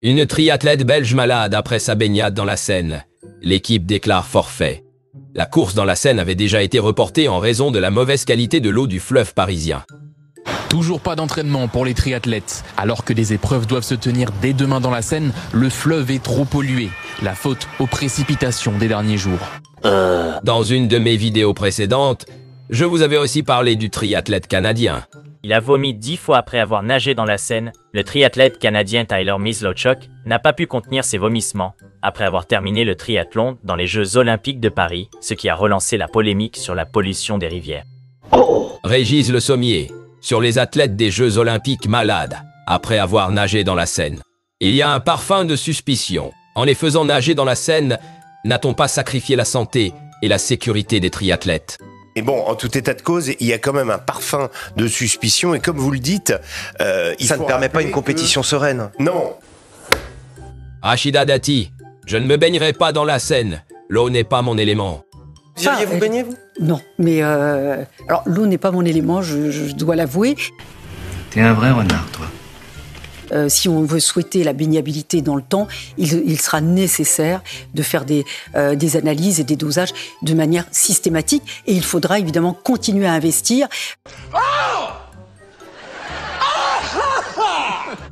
Une triathlète belge malade après sa baignade dans la Seine. L'équipe déclare forfait. La course dans la Seine avait déjà été reportée en raison de la mauvaise qualité de l'eau du fleuve parisien. Toujours pas d'entraînement pour les triathlètes. Alors que des épreuves doivent se tenir dès demain dans la Seine, le fleuve est trop pollué. La faute aux précipitations des derniers jours. Dans une de mes vidéos précédentes, je vous avais aussi parlé du triathlète canadien. Il a vomi 10 fois après avoir nagé dans la Seine. Le triathlète canadien Tyler Mislowchuk n'a pas pu contenir ses vomissements après avoir terminé le triathlon dans les Jeux Olympiques de Paris, ce qui a relancé la polémique sur la pollution des rivières. Régis Le Sommier, sur les athlètes des Jeux Olympiques malades, après avoir nagé dans la Seine. Il y a un parfum de suspicion. En les faisant nager dans la Seine, n'a-t-on pas sacrifié la santé et la sécurité des triathlètes ? Et bon, en tout état de cause, il y a quand même un parfum de suspicion. Et comme vous le dites, ça ne permet pas une compétition sereine. Non. Rachida Dati, je ne me baignerai pas dans la Seine. L'eau n'est pas mon élément. Vous iriez vous baigner, vous ? Non, mais alors l'eau n'est pas mon élément, je dois l'avouer. T'es un vrai renard, toi. Si on veut souhaiter la baignabilité dans le temps, il sera nécessaire de faire des analyses et des dosages de manière systématique. Et il faudra évidemment continuer à investir.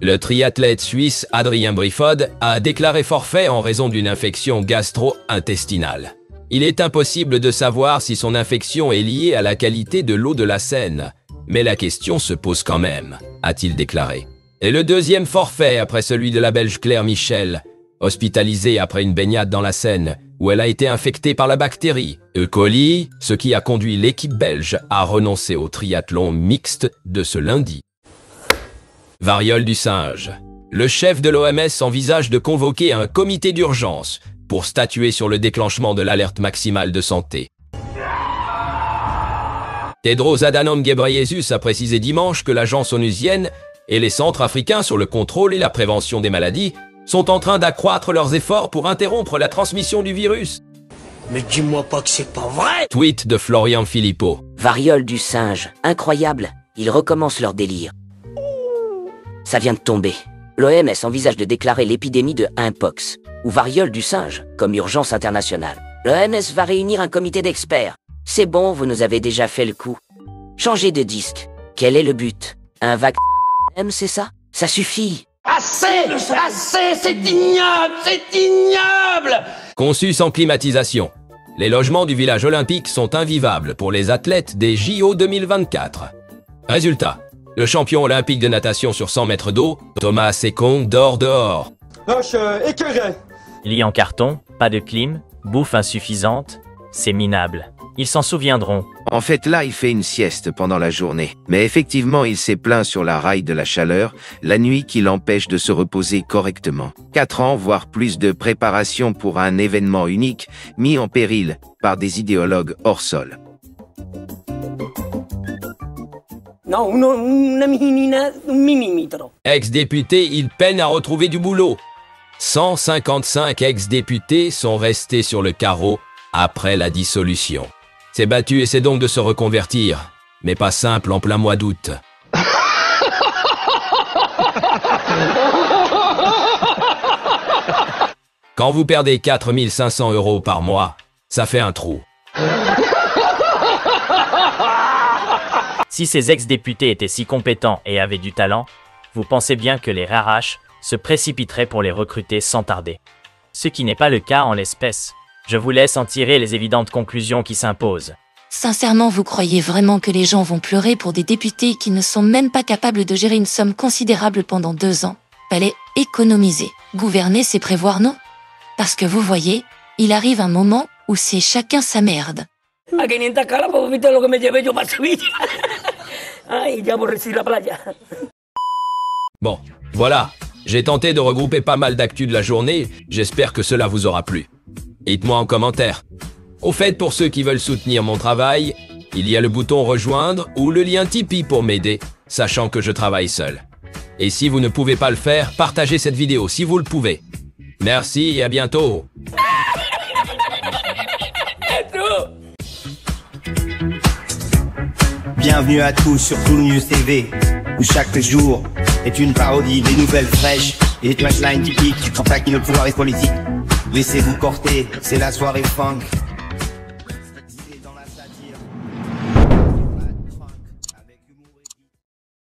Le triathlète suisse Adrien Brifod a déclaré forfait en raison d'une infection gastro-intestinale. Il est impossible de savoir si son infection est liée à la qualité de l'eau de la Seine. Mais la question se pose quand même, a-t-il déclaré. Et le deuxième forfait après celui de la Belge Claire Michel, hospitalisée après une baignade dans la Seine, où elle a été infectée par la bactérie E. coli, ce qui a conduit l'équipe belge à renoncer au triathlon mixte de ce lundi. Variole du singe. Le chef de l'OMS envisage de convoquer un comité d'urgence pour statuer sur le déclenchement de l'alerte maximale de santé. Tedros Adhanom Ghebreyesus a précisé dimanche que l'agence onusienne et les centres africains sur le contrôle et la prévention des maladies sont en train d'accroître leurs efforts pour interrompre la transmission du virus. Mais dis-moi pas que c'est pas vrai! Tweet de Florian Philippot. Variole du singe, incroyable, ils recommencent leur délire. Ça vient de tomber. L'OMS envisage de déclarer l'épidémie de Mpox, ou variole du singe, comme urgence internationale. L'OMS va réunir un comité d'experts. C'est bon, vous nous avez déjà fait le coup. Changez de disque. Quel est le but? Un vaccin, c'est ça? Ça suffit. Assez! Assez! C'est ignoble! C'est ignoble! Conçu sans climatisation. Les logements du village olympique sont invivables pour les athlètes des JO 2024. Résultat. Le champion olympique de natation sur 100 mètres d'eau, Thomas Sekong, dort dehors. Écœuré! Lit en carton, pas de clim, bouffe insuffisante, c'est minable. Ils s'en souviendront. En fait, là, il fait une sieste pendant la journée. Mais effectivement, il s'est plaint sur la raille de la chaleur, la nuit qui l'empêche de se reposer correctement. 4 ans, voire plus de préparation pour un événement unique, mis en péril par des idéologues hors sol. Ex-député, il peine à retrouver du boulot. 155 ex-députés sont restés sur le carreau après la dissolution. C'est battu et c'est donc de se reconvertir, mais pas simple en plein mois d'août. Quand vous perdez 4 500 € par mois, ça fait un trou. Si ces ex-députés étaient si compétents et avaient du talent, vous pensez bien que les RH se précipiteraient pour les recruter sans tarder. Ce qui n'est pas le cas en l'espèce. Je vous laisse en tirer les évidentes conclusions qui s'imposent. Sincèrement, vous croyez vraiment que les gens vont pleurer pour des députés qui ne sont même pas capables de gérer une somme considérable pendant 2 ans? Fallait économiser. Gouverner, c'est prévoir, non? Parce que vous voyez, il arrive un moment où c'est chacun sa merde. Bon, voilà. J'ai tenté de regrouper pas mal d'actu de la journée, j'espère que cela vous aura plu. Dites-moi en commentaire. Au fait, pour ceux qui veulent soutenir mon travail, il y a le bouton rejoindre ou le lien Tipeee pour m'aider, sachant que je travaille seul. Et si vous ne pouvez pas le faire, partagez cette vidéo si vous le pouvez. Merci et à bientôt. Bienvenue à tous sur Cool News TV, où chaque jour est une parodie des nouvelles fraîches Et les punchlines typiques, en taquine le pouvoir est politique. Laissez-vous porter, c'est la soirée funk.